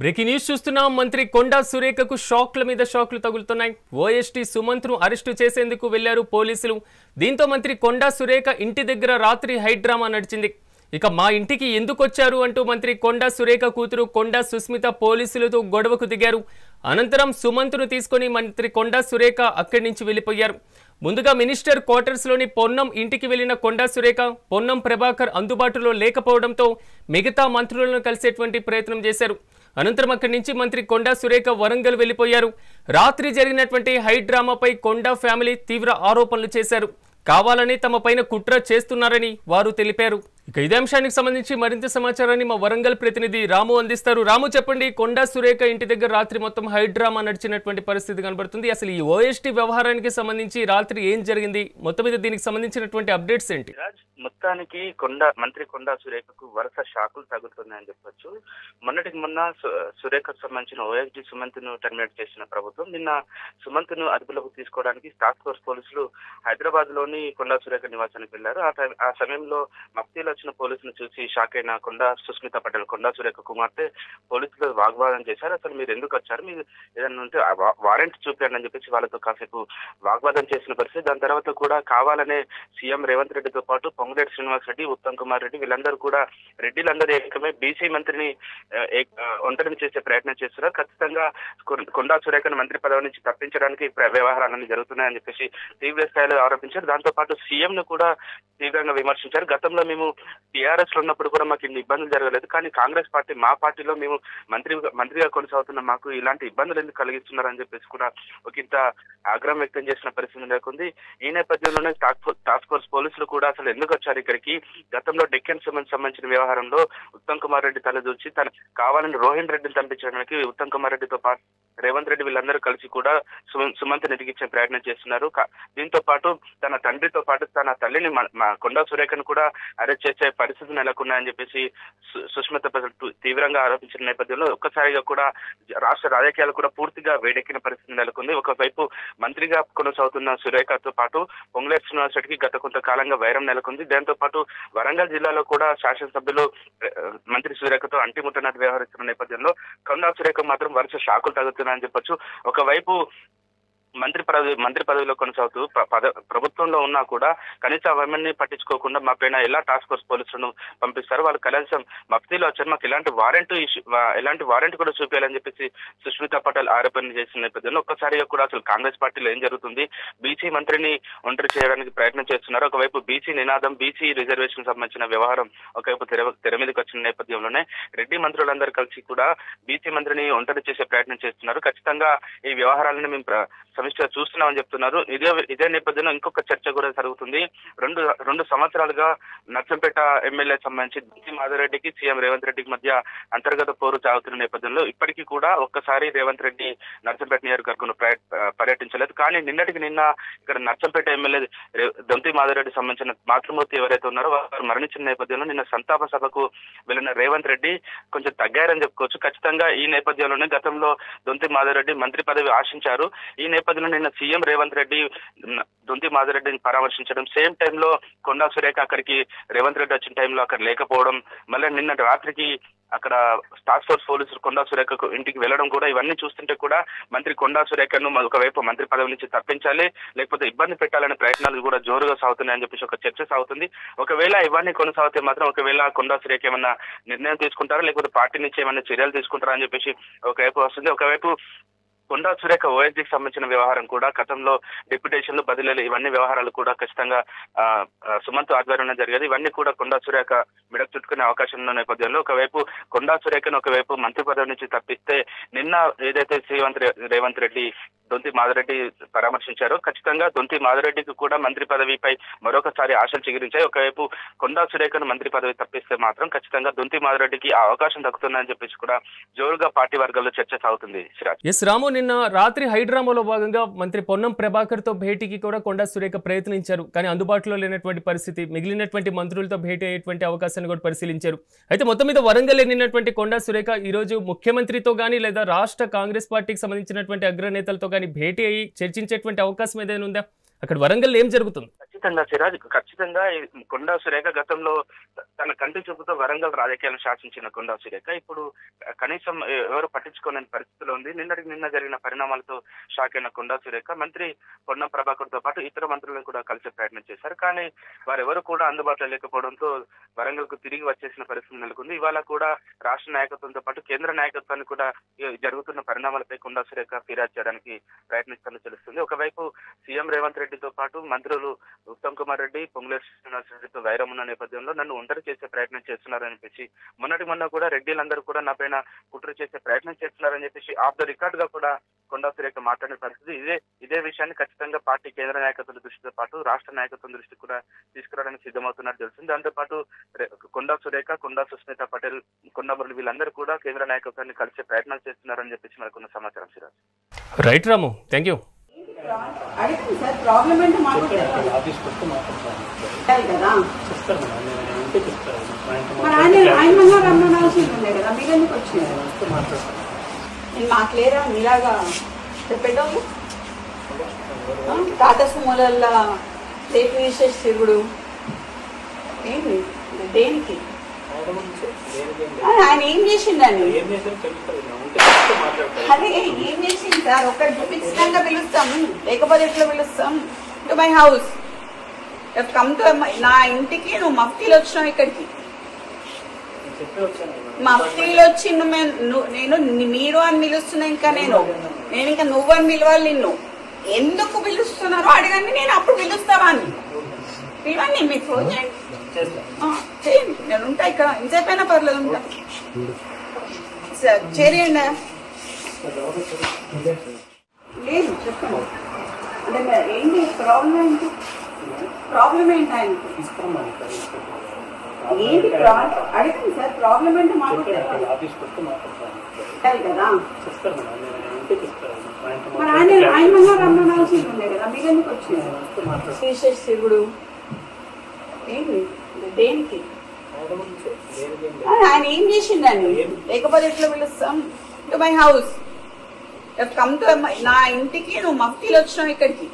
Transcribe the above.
Breaking news చూస్తున్నాం. మంత్రి కొండా సురేఖకు షాక్ల మీద షాక్లు తగులుతున్నాయి. ఓఎస్టీ సుమంత్ను అరెస్టు చేసేందుకు వెళ్లారు పోలీసులు. దీంతో మంత్రి కొండా సురేఖ ఇంటి దగ్గర రాత్రి హైడ్రామా నడిచింది. ఇక మా ఇంటికి ఎందుకు వచ్చారు అంటూ మంత్రి కొండా సురేఖ కూతురు కొండా సుస్మిత పోలీసులతో గొడవకు దిగారు. అనంతరం సుమంత్ను తీసుకొని మంత్రి కొండా సురేఖ అక్కడి నుంచి వెళ్లిపోయారు. ముందుగా మినిస్టర్ క్వార్టర్స్లోని పొన్నం ఇంటికి వెళ్లిన కొండా సురేఖ పొన్నం ప్రభాకర్ అందుబాటులో లేకపోవడంతో మిగతా మంత్రులను కలిసేటువంటి ప్రయత్నం చేశారు. అనంతరం అక్కడి నుంచి మంత్రి కొండా సురేఖ వరంగల్ వెళ్లిపోయారు. రాత్రి జరిగినటువంటి హైడ్రామాపై కొండా ఫ్యామిలీ తీవ్ర ఆరోపణలు చేశారు. కావాలని తమ పైన కుట్ర చేస్తున్నారని వారు తెలిపారు. ఇక ఇదే అంశానికి సంబంధించి మరింత సమాచారాన్ని మా వరంగల్ ప్రతినిధి రాము అందిస్తారు. రాము, చెప్పండి, కొండా సురేఖ ఇంటి దగ్గర రాత్రి మొత్తం హైడ్రామా నడిచినటువంటి పరిస్థితి కనబడుతుంది. అసలు ఈ ఓఎస్టీ వ్యవహారానికి సంబంధించి రాత్రి ఏం జరిగింది, మొత్తం మీద దీనికి సంబంధించినటువంటి అప్డేట్స్ ఏంటి? మొత్తానికి మంత్రి కొండా సురేఖకు వరుస షాకులు తగులుతున్నాయని చెప్పొచ్చు. మొన్నటికి మొన్న సురేఖకు సంబంధించిన ఓఎస్డీ సుమంత్ ను టర్మినేట్ చేసిన ప్రభుత్వం నిన్న సుమంత్ ను అదుపులోకి తీసుకోవడానికి టాస్క్ ఫోర్స్ పోలీసులు హైదరాబాద్ లోని కొండా సురేఖ నివాసానికి వెళ్లారు. ఆ సమయంలో మఫ్తీలో వచ్చిన పోలీసులు చూసి షాక్ అయిన కొండా సుస్మిత పటేల్, కొండా సురేఖ కుమార్తె, పోలీసులు వాగ్వాదం చేశారు. అసలు మీరు ఎందుకు వచ్చారు, మీరు ఏదన్నా ఉంటే వారెంట్ చూపించండి అని చెప్పేసి వాళ్ళతో కాసేపు వాగ్వాదం చేసిన పరిస్థితి. దాని తర్వాత కూడా కావాలనే సీఎం రేవంత్ రెడ్డితో పాటు పొంగులేటి శ్రీనివాస్ రెడ్డి, ఉత్తమ్ కుమార్ రెడ్డి వీళ్ళందరూ కూడా రెడ్డిలందరూ ఏకమై బీసీ మంత్రిని ఒంటరిని చేసే ప్రయత్నం చేస్తున్నారు. ఖచ్చితంగా కొండా సురేఖను మంత్రి పదవి నుంచి తప్పించడానికి వ్యవహారాలన్నీ జరుగుతున్నాయని చెప్పేసి తీవ్ర స్థాయిలో ఆరోపించారు. దాంతో పాటు సీఎం ను కూడా తీవ్రంగా విమర్శించారు. గతంలో మేము టీఆర్ఎస్ లో ఉన్నప్పుడు కూడా మాకు ఇన్ని ఇబ్బందులు జరగలేదు, కానీ కాంగ్రెస్ పార్టీ మా పార్టీలో మేము మంత్రిగా కొనసాగుతున్న మాకు ఇలాంటి ఇబ్బందులు ఎందుకు కలిగిస్తున్నారని చెప్పేసి కూడా ఒక ఇంత ఆగ్రహం వ్యక్తం చేసిన పరిస్థితి నెలకొంది. ఈ నేపథ్యంలోనే టాస్క్ ఫోర్స్ పోలీసులు కూడా అసలు ఎందుకు వచ్చారు ఇక్కడికి, గతంలో డెక్కన్ సంబంధించిన వ్యవహారంలో ఉత్తమ్ కుమార్ రెడ్డి తలదూర్చి తన కావాలని రోహిన్ రెడ్డిని పంపించడానికి ఉత్తమ్ కుమార్ రెడ్డితో పాటు రేవంత్ రెడ్డి వీళ్ళందరూ కలిసి కూడా సుమంత్ ఎదిగించే ప్రయత్నం చేస్తున్నారు. దీంతో పాటు తన తండ్రితో పాటు తన తల్లిని కొండా సురేఖను కూడా అరెస్ట్ చేసే పరిస్థితి నెలకొన్నాయని చెప్పేసి సుస్మిత తీవ్రంగా ఆరోపించిన నేపథ్యంలో ఒక్కసారిగా కూడా రాష్ట్ర రాజకీయాలు కూడా పూర్తిగా వేడెక్కిన పరిస్థితి నెలకొంది. ఒకవైపు మంత్రిగా కొనసాగుతున్న సురేఖతో పాటు పొంగులేటి శ్రీనివాస్ రెడ్డికి గత కొంతకాలంగా వైరం నెలకొంది. దాంతో పాటు వరంగల్ జిల్లాలో కూడా శాసనసభ్యులు మంత్రి సురేఖతో అంటిముట్టనట్టు వ్యవహరిస్తున్న నేపథ్యంలో కొండా సురేఖ మాత్రం వరుస షాకులు తగ్గుతున్నాయని చెప్పొచ్చు. ఒకవైపు మంత్రి పదవిలో కొనసాగుతూ ప్రభుత్వంలో ఉన్నా కూడా కనీసం అవన్నీ పట్టించుకోకుండా మా పైన ఎలా టాస్క్ ఫోర్స్ పోలీసులను పంపిస్తారు, వాళ్ళు కనీసం మఫ్తీలో వచ్చారు, మాకు ఎలాంటి వారెంట్ కూడా చూపించాలని చెప్పేసి సుస్మిత పటేల్ ఆరోపణ చేసిన నేపథ్యంలో ఒక్కసారిగా కూడా అసలు కాంగ్రెస్ పార్టీలో ఏం జరుగుతుంది, బీసీ మంత్రిని ఒంటరి చేయడానికి ప్రయత్నం చేస్తున్నారు. ఒకవైపు బీసీ నినాదం, బీసీ రిజర్వేషన్ సంబంధించిన వ్యవహారం ఒకవైపు తెర మీదకి వచ్చిన నేపథ్యంలోనే రెడ్డి మంత్రులందరూ కలిసి కూడా బీసీ మంత్రిని ఒంటరి చేసే ప్రయత్నం చేస్తున్నారు. ఖచ్చితంగా ఈ వ్యవహారాలను మేము సమిష్టిగా చూస్తున్నామని చెప్తున్నారు. ఇదే నేపథ్యంలో ఇంకొక చర్చ కూడా జరుగుతుంది. రెండు సంవత్సరాలుగా నర్సంపేట ఎమ్మెల్యే సంబంధించి దుంతి మాధవరెడ్డికి సీఎం రేవంత్ రెడ్డికి మధ్య అంతర్గత పోరు సాగుతున్న నేపథ్యంలో ఇప్పటికీ కూడా ఒక్కసారి రేవంత్ రెడ్డి నర్సంపేట నియోజకవర్గంలో పర్యటించలేదు. కానీ నిన్న ఇక్కడ నర్సంపేట ఎమ్మెల్యే దుంతి మాధవరెడ్డి సంబంధించిన మాతృమూర్తి ఎవరైతే ఉన్నారో వారు మరణించిన నేపథ్యంలో నిన్న సంతాప సభకు వెళ్లిన రేవంత్ రెడ్డి కొంచెం తగ్గారని చెప్పుకోవచ్చు. ఖచ్చితంగా ఈ నేపథ్యంలోనే గతంలో దుంతి మాధవరెడ్డి మంత్రి పదవి ఆశించారు. ఈ నేపథ్యంలో నిన్న సీఎం రేవంత్ రెడ్డి దుంతి మాధవరెడ్డిని పరామర్శించడం, సేమ్ టైంలో కొండా సురేఖ అక్కడికి రేవంత్ రెడ్డి వచ్చిన టైంలో అక్కడ లేకపోవడం, మళ్ళీ నిన్న రాత్రికి అక్కడ టాస్క్ ఫోర్స్ పోలీసులు కొండా సురేఖకు ఇంటికి వెళ్లడం కూడా ఇవన్నీ చూస్తుంటే కూడా మంత్రి కొండా సురేఖను ఒకవైపు మంత్రి పదవి నుంచి తప్పించాలి, లేకపోతే ఇబ్బంది పెట్టాలనే ప్రయత్నాలు కూడా జోరుగా సాగుతున్నాయని చెప్పేసి ఒక చర్చ సాగుతుంది. ఒకవేళ ఇవన్నీ కొనసాగితే మాత్రం ఒకవేళ కొండా సురేఖ ఏమన్నా నిర్ణయం తీసుకుంటారా, లేకపోతే పార్టీ నుంచి ఏమన్నా చర్యలు తీసుకుంటారా అని చెప్పేసి ఒకవైపు వస్తుంది. ఒకవైపు కొండా సురేఖ ఓఎస్డీకి సంబంధించిన వ్యవహారం కూడా గతంలో డిప్యుటేషన్లు, బదిలీలు ఇవన్నీ వ్యవహారాలు కూడా ఖచ్చితంగా సుమంత్ ఆధ్వర్యంలో జరిగేది. ఇవన్నీ కూడా కొండా సురేఖ మిడకు చుట్టుకునే అవకాశం ఉన్న నేపథ్యంలో ఒకవైపు కొండా సురేఖను ఒకవైపు మంత్రి పదవి నుంచి తప్పిస్తే నిన్న ఏదైతే రేవంత్ రెడ్డి దొంతి మాధవరెడ్డి పరామర్శించారో ఖచ్చితంగా దొంతి మాధవరెడ్డికి కూడా మంత్రి పదవిపై మరొకసారి ఆశలు చిగురించాయి. ఒకవైపు కొండా సురేఖను మంత్రి పదవి తప్పిస్తే మాత్రం ఖచ్చితంగా దొంతి మాధవరెడ్డికి ఆ అవకాశం దక్కుతుందని చెప్పేసి కూడా జోరుగా పార్టీ వర్గాల్లో చర్చ సాగుతుంది. రాము, నిన్న రాత్రి హైడ్రామాలో భాగంగా మంత్రి పొన్నం ప్రభాకర్ తో భేటీకి కూడా కొండా సురేఖ ప్రయత్నించారు, కానీ అందుబాటులో లేనటువంటి పరిస్థితి, మిగిలినటువంటి మంత్రులతో భేటీ అయ్యేటువంటి అవకాశాన్ని కూడా పరిశీలించారు. అయితే మొత్తం మీద వరంగల్ వెళ్ళినటువంటి కొండా సురేఖ ఈ రోజు ముఖ్యమంత్రితో గానీ లేదా రాష్ట్ర కాంగ్రెస్ పార్టీకి సంబంధించినటువంటి అగ్రనేతలతో కానీ భేటీ అయ్యి చర్చించేటువంటి అవకాశం ఏదైనా ఉందా? అక్కడ వరంగల్ ఏం జరుగుతుంది? ఖచ్చితంగా సిరాజ్, ఖచ్చితంగా కొండా సురేఖ గతంలో తన కంటి చూపుతో వరంగల్ రాజకీయాలను శాసించిన కొండా సురేఖ ఇప్పుడు కనీసం ఎవరు పట్టించుకోలేని పరిస్థితిలో ఉంది. నిన్న జరిగిన పరిణామాలతో షాక్ అయిన కొండా సురేఖ మంత్రి పొన్నం ప్రభాకర్ తో పాటు ఇతర మంత్రులను కూడా కలిసే ప్రయత్నం చేశారు. కానీ వారెవరు కూడా అందుబాటులో లేకపోవడంతో వరంగల్ కు తిరిగి వచ్చేసిన పరిస్థితి నెలకొంది. ఇవాళ కూడా రాష్ట్ర నాయకత్వంతో పాటు కేంద్ర నాయకత్వాన్ని కూడా జరుగుతున్న పరిణామాలపై కొండా సురేఖ ఫిర్యాదు చేయడానికి ప్రయత్నిస్తున్నట్టు తెలుస్తుంది. ఒకవైపు సీఎం రేవంత్ రెడ్డితో పాటు మంత్రులు ఉత్తమ్ కుమార్ రెడ్డి, పొంగులేటి శ్రీనివాసరెడ్డితో వైరం ఉన్న నేపథ్యంలో నన్ను ఒంటరి చేసే ప్రయత్నం చేస్తున్నారని చెప్పేసి మొన్న కూడా రెడ్డిలందరూ కూడా నా పైన కుట్ర చేసే ప్రయత్నం చేస్తున్నారని చెప్పేసి ఆఫ్ ద రికార్డ్ గా కూడా కొండా సురేఖ మాట్లాడిన పరిస్థితి. ఇదే విషయాన్ని ఖచ్చితంగా పార్టీ కేంద్ర నాయకత్వం దృష్టితో పాటు రాష్ట్ర నాయకత్వం దృష్టి కూడా తీసుకురావడానికి సిద్ధమవుతున్నట్టు తెలుస్తుంది. దాంతోపాటు కొండా సురేఖ, కొండా సుస్మిత పటేల్, కొండా మురళి వీళ్ళందరూ కూడా కేంద్ర నాయకత్వాన్ని కలిసే ప్రయత్నాలు చేస్తున్నారని చెప్పేసి మనకున్న సమాచారం. Siraj. Right Ramu, thank you. అడిగింది సార్, ప్రాబ్లం ఏంటో మాకు కదా. ఆయన రమ్మనాల్సింది ఉండే కదా, మీరెందుకు వచ్చినారు? నేను మాకు లేరా మీలాగా చెప్పేటోళ్ళు? టాటా సుమోలల్లా సేఫ్ విశేష తిరుగుడు ఏంటి? దేనికి? ఆయన ఏం చేసిండని? అదే ఏం చేసింది సార్? ఒక్కటి చూపించడానికి పిలుస్తాం, లేకపోతే ఎట్లా పిలుస్తాం? To my house, come to నా ఇంటికి. నువ్వు మఫ్తీలు వచ్చినావు ఇక్కడికి, మఫ్తీలు వచ్చి నేను మీరు అని పిలుస్తున్నా. ఇంకా నేను ఇంకా నువ్వు అని పిలవాలి. నిన్ను ఎందుకు పిలుస్తున్నారో అడగండి, నేను అప్పుడు పిలుస్తావా అని. పిలవండి, మీకు ఫోన్ చేయండి, చేయండి. నేను ఉంటా ఇక్కడ, ఇంతసేపైనా పర్లేదు, ఉంటా. చేయండి. లేదు చెప్పండి. అంటే ఏంటి ప్రాబ్లం? ఏంటి ప్రాబ్లం? ఏంటి ఆయనకి ఏంటి అడిగింది సార్? ప్రాబ్లం ఏంటో మాకు కదా. మరి ఆయన రమ్మనాల్సింది ఉండే కదా, మీరెందుకు వచ్చినారు? విశేష తిరుగుడు ఏంటి? దేనికి? ఆయన ఏం చేసిండని? లేకపోతే ఎట్లా పిలుస్తాం? To my house, come to నా ఇంటికి. నువ్వు మఫ్తీలు వచ్చినావు ఇక్కడికి.